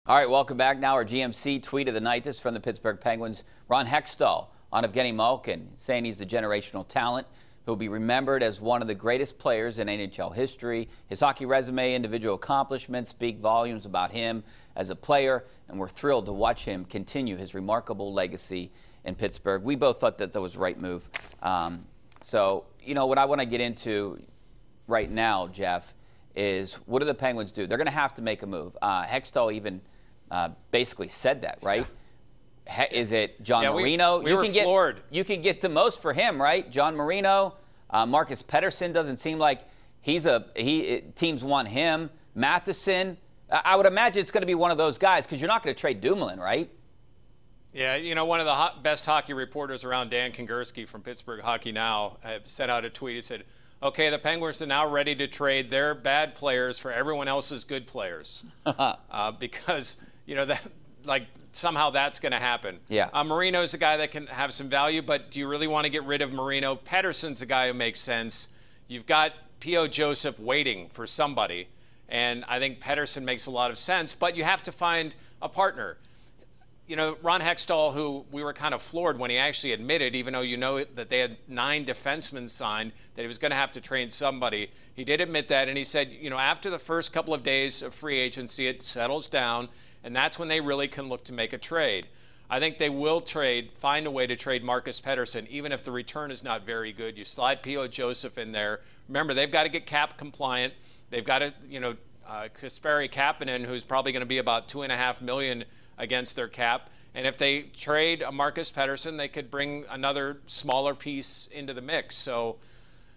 All right, welcome back. Now our GMC tweet of the night. This is from the Pittsburgh Penguins. Ron Hextall on Evgeny Malkin, saying he's the generational talent who'll be remembered as one of the greatest players in NHL history. His hockey resume, individual accomplishments speak volumes about him as a player, and we're thrilled to watch him continue his remarkable legacy in Pittsburgh. We both thought that was the right move. So, you know, what I want to get into right now, Jeff, is what do the Penguins do? They're going to have to make a move. Hextall even basically said that, right? Yeah. Is it John Marino? We were floored. You can get the most for him, right? John Marino, Marcus Pettersson doesn't seem like teams want him. Matheson, I would imagine it's going to be one of those guys because you're not going to trade Dumoulin, right? Yeah, you know, one of the best hockey reporters around, Dan Kingerski from Pittsburgh Hockey Now, sent out a tweet. He said, okay, the Penguins are now ready to trade their bad players for everyone else's good players. Because, you know, that like somehow that's going to happen. Yeah. Marino's a guy that can have some value, but do you really want to get rid of Marino? Pettersson's a guy who makes sense. You've got P.O. Joseph waiting for somebody, and I think Pettersson makes a lot of sense, but you have to find a partner. You know, Ron Hextall, who we were kind of floored when he actually admitted, even though you know that they had 9 defensemen signed, that he was going to have to trade somebody. He did admit that, and he said, you know, after the first couple of days of free agency, it settles down, and that's when they really can look to make a trade. I think they will find a way to trade Marcus Pettersson, even if the return is not very good. You slide P.O. Joseph in there. Remember, they've got to get cap compliant. They've got to, you know, Kasperi Kapanen, who's probably going to be about $2.5 million against their cap. And if they trade a Marcus Pettersson, they could bring another smaller piece into the mix. So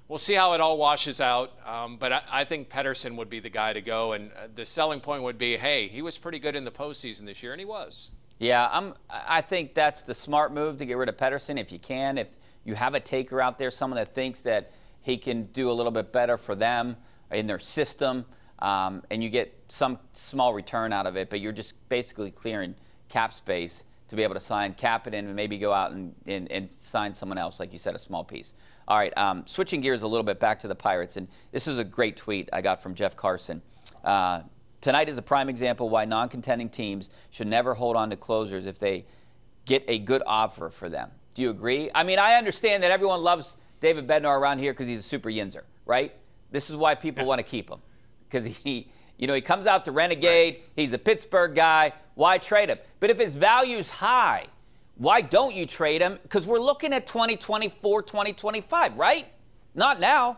we'll see how it all washes out. But I think Pettersson would be the guy to go. And the selling point would be, hey, he was pretty good in the postseason this year, and he was. Yeah, I think that's the smart move to get rid of Pettersson if you can. If you have a taker out there, someone that thinks that he can do a little bit better for them in their system, and you get some small return out of it, but you're just basically clearing cap space to be able to sign Kapanen and maybe go out and sign someone else, like you said, a small piece. All right, switching gears a little bit back to the Pirates, and this is a great tweet I got from Jeff Carson. Tonight is a prime example why non-contending teams should never hold on to closers if they get a good offer for them. Do you agree? I mean, I understand that everyone loves David Bednar around here because he's a super yinzer, right? This is why people want to keep him, because he comes out to renegade. Right. He's a Pittsburgh guy. Why trade him? But if his value's high, why don't you trade him? Because we're looking at 2024, 2025, right? Not now.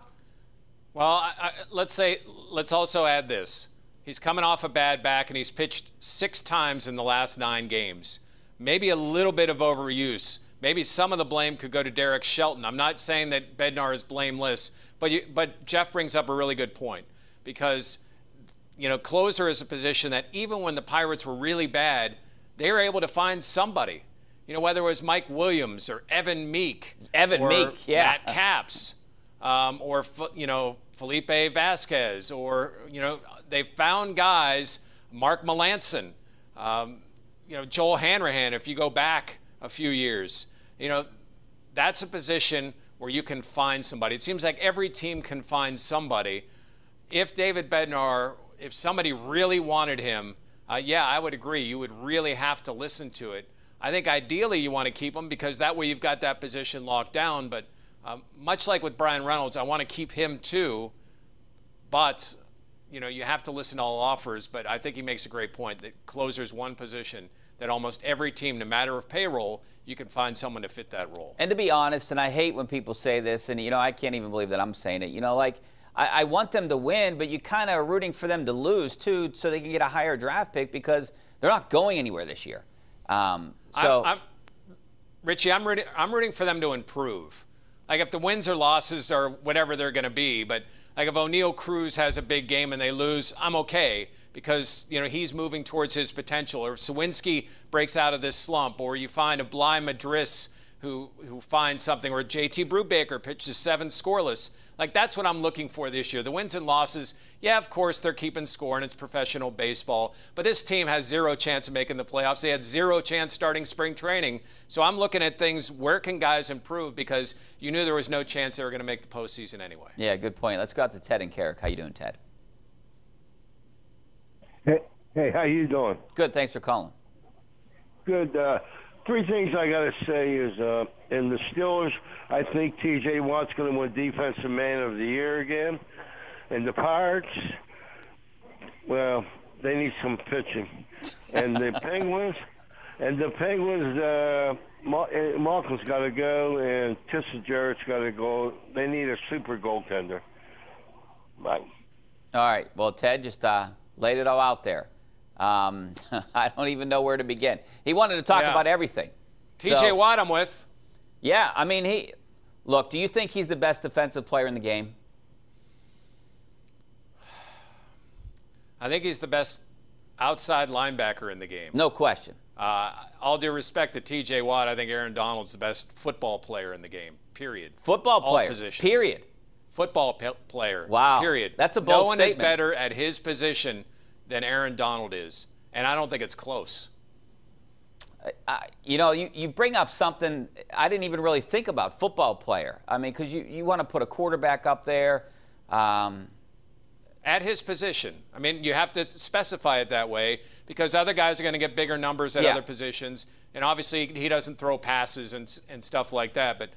Well, let's also add this. He's coming off a bad back, and he's pitched 6 times in the last 9 games. Maybe a little bit of overuse. Maybe some of the blame could go to Derek Shelton. I'm not saying that Bednar is blameless, but Jeff brings up a really good point, because you know, closer is a position that even when the Pirates were really bad, they were able to find somebody. You know, whether it was Mike Williams or Evan Meek, Matt Capps, or you know, Felipe Vasquez, or you know, they found guys, Mark Melanson, you know, Joel Hanrahan. If you go back a few years, you know, that's a position where you can find somebody. It seems like every team can find somebody. If David Bednar, if somebody really wanted him, yeah, I would agree. You would really have to listen to it. I think ideally you want to keep him because that way you've got that position locked down. But much like with Brian Reynolds, I want to keep him too. But, you know, you have to listen to all offers. But I think he makes a great point that closer's one position that almost every team, no matter of payroll, you can find someone to fit that role. And to be honest, and I hate when people say this, and, you know, I can't even believe that I'm saying it, you know, like, I want them to win, but you kind of are rooting for them to lose, too, so they can get a higher draft pick because they're not going anywhere this year. Richie, I'm rooting for them to improve. Like, if the wins or losses are whatever they're going to be, but like if O'Neal Cruz has a big game and they lose, I'm okay because, you know, he's moving towards his potential. Or if Sawinski breaks out of this slump, or you find a Bly Madris who finds something, or JT Brubaker pitches 7 scoreless. Like, that's what I'm looking for this year. The wins and losses, yeah, of course, they're keeping score, and it's professional baseball. But this team has 0 chance of making the playoffs. They had 0 chance starting spring training. So I'm looking at things, where can guys improve? Because you knew there was no chance they were going to make the postseason anyway. Yeah, good point. Let's go out to Ted and Carrick. How you doing, Ted? Hey, how you doing? Good. Thanks for calling. Good. Three things I got to say is, in the Steelers, I think T.J. Watt's going to win Defensive Man of the Year again. And the Pirates, well, they need some pitching. And the Penguins, Malcolm's got to go, and Tisserjert's got to go. They need a super goaltender. Bye. All right. Well, Ted just laid it all out there. I don't even know where to begin. He wanted to talk about everything. T.J. Watt, I'm with. Yeah, I mean, look, do you think he's the best defensive player in the game? I think he's the best outside linebacker in the game. No question. All due respect to T.J. Watt, I think Aaron Donald's the best football player in the game, period. Football player, all positions. Period. Football player, wow. Period. That's a bold statement. No one is better at his position than Aaron Donald is, and I don't think it's close. You bring up something I didn't even really think about, football player. I mean, because you want to put a quarterback up there. At his position. I mean, you have to specify it that way because other guys are going to get bigger numbers at other positions, and obviously he doesn't throw passes and stuff like that. But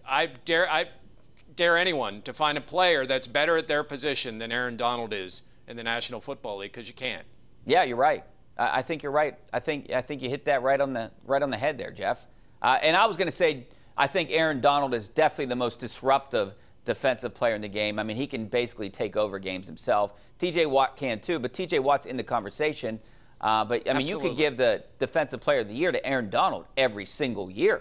I dare anyone to find a player that's better at their position than Aaron Donald is in the National Football League, because you can't. Yeah, you're right. I think you're right. I think you hit that right on the head there, Jeff. And I was going to say, I think Aaron Donald is definitely the most disruptive defensive player in the game. I mean, he can basically take over games himself. T.J. Watt can too, but T.J. Watt's in the conversation. But I mean, you could give the Defensive Player of the Year to Aaron Donald every single year.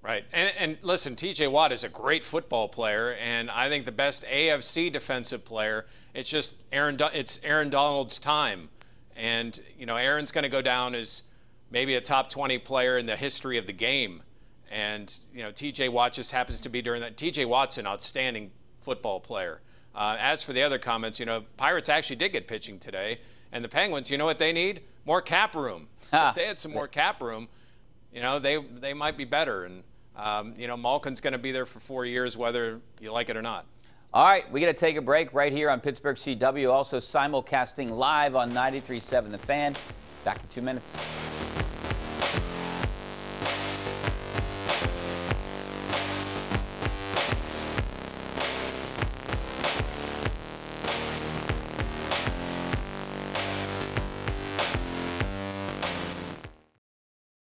Right. And listen, T.J. Watt is a great football player, and I think the best AFC defensive player. It's just it's Aaron Donald's time. And, Aaron's going to go down as maybe a top 20 player in the history of the game. And, T.J. Watt just happens to be during that. T.J. Watt's an outstanding football player. As for the other comments, Pirates actually did get pitching today. And the Penguins, you know what they need? More cap room. If they had some more cap room, they might be better. And, Malkin's going to be there for 4 years, whether you like it or not. All right, we got to take a break right here on Pittsburgh CW, also simulcasting live on 93.7 The Fan. Back in 2 minutes.